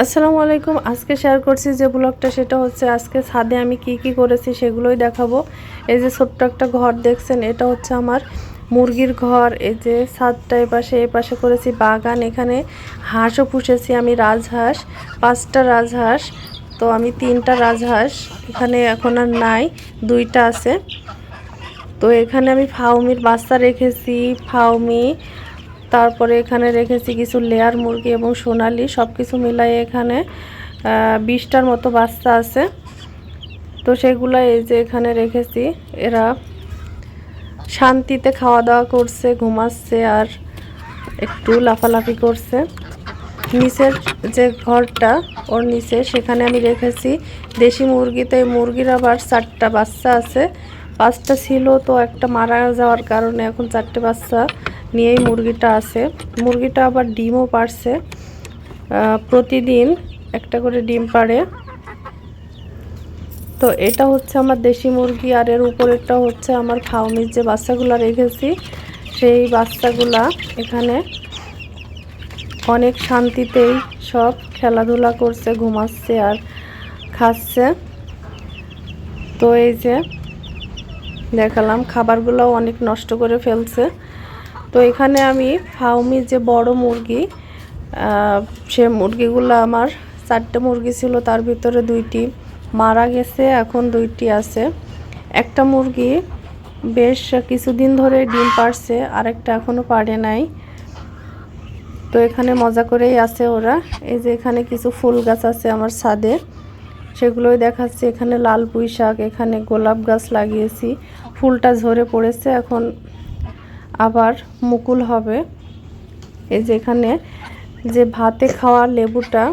আসসালামু আলাইকুম। আজকে শেয়ার করছি যে ব্লগটা, সেটা হচ্ছে আজকে ছাদে আমি কি করেছি সেগুলোই দেখাবো। এই যে ছোট্ট একটা ঘর দেখছেন, এটা হচ্ছে আমার মুরগির ঘর। এই যে ছাদটা এপাশে করেছি বাগান। এখানে হাঁসও পুষেছি আমি, রাজহাঁস, 5টা রাজহাঁস। তো আমি 3টা রাজহাঁস এখানে এখন আর নাই, 2টা আছে। তো এখানে আমি ফাউমির বাচ্চা রেখেছি, ফাউমি, তারপরে এখানে রেখেছি কিছু লেয়ার মুরগি এবং সোনালি, সব কিছু মিলাই এখানে 20টার মতো বাচ্চা আছে। তো সেগুলো এই যে এখানে রেখেছি। এরা শান্তিতে খাওয়া দাওয়া করছে, ঘুমাচ্ছে আর একটু লাফালাফি করছে। নিচের যে ঘরটা ওর নিচে, সেখানে আমি রেখেছি দেশি মুরগি। তো এই মুরগির আবার 4টা বাচ্চা আছে, 5টা ছিল, তো একটা মারা যাওয়ার কারণে এখন 4টে বাচ্চা নিয়েই মুরগিটা আছে। মুরগিটা আবার ডিমও পারছে, প্রতিদিন একটা করে ডিম পারে। তো এটা হচ্ছে আমার দেশি মুরগি, আর এর উপরেরটা হচ্ছে আমার ফাউমির যে বাচ্চাগুলো রেখেছি, সেই বাচ্চাগুলা এখানে অনেক শান্তিতেই সব খেলাধুলা করছে, ঘুমাচ্ছে আর খাচ্ছে। তো এই যে দেখালাম, খাবারগুলোও অনেক নষ্ট করে ফেলছে। তো এখানে আমি ফাউমির যে বড় মুরগি, সে মুরগিগুলো আমার 4টে মুরগি ছিল, তার ভিতরে 2টি মারা গেছে, এখন 2টি আছে। একটা মুরগি বেশ কিছুদিন ধরে ডিম পারছে, আরেকটা এখনও পারে নাই। তো এখানে মজা করেই আছে ওরা। এই যে এখানে কিছু ফুল গাছ আছে আমার ছাদে, সেগুলোই দেখাচ্ছি। এখানে লাল পুঁই শাক, এখানে গোলাপ গাছ লাগিয়েছি, ফুলটা ঝরে পড়েছে, এখন আবার মুকুল হবে। এই যে এখানে যে ভাতে খাওয়া লেবুটা,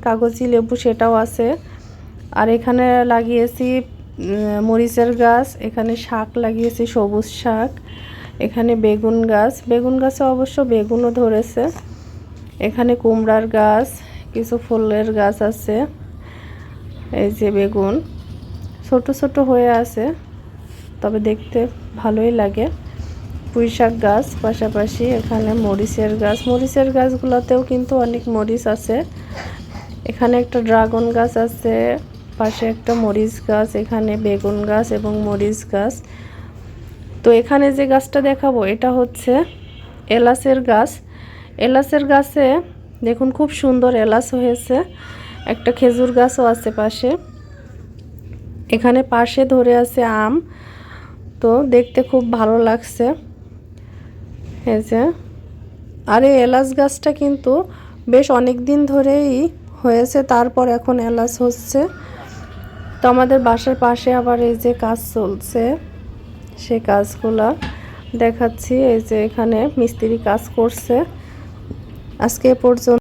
কাগজি লেবু, সেটাও আছে। আর এখানে লাগিয়েছি মরিচের গাছ, এখানে শাক লাগিয়েছি, সবুজ শাক। এখানে বেগুন গাছে অবশ্য বেগুনও ধরেছে। এখানে কুমড়ার গাছ, কিছু ফুলের গাছ আছে। এই যে বেগুন ছোট ছোট হয়ে আছে, তবে দেখতে ভালোই লাগে। পুঁই শাক গাছ পাশাপাশি, এখানে মরিচের গাছগুলোতেও কিন্তু অনেক মরিচ আছে। এখানে একটা ড্রাগন গাছ আছে, পাশে একটা মরিচ গাছ, এখানে বেগুন গাছ এবং মরিচ গাছ। তো এখানে যে গাছটা দেখাবো, এটা হচ্ছে এলাচের গাছ। এলাচের গাছে দেখুন খুব সুন্দর এলাচ হয়েছে। একটা খেজুর গাছও আছে পাশে। এখানে পাশে ধরে আছে আম, তো দেখতে খুব ভালো লাগছে। এই যে, আর এই এলাচ গাছটা কিন্তু বেশ অনেক দিন ধরেই হয়েছে, তারপর এখন এলাচ হচ্ছে। তো আমাদের বাসার পাশে আবার এই যে কাজ চলছে, সে কাজগুলা দেখাচ্ছি। এই যে এখানে মিস্ত্রি কাজ করছে। আজকে এ পর্যন্ত।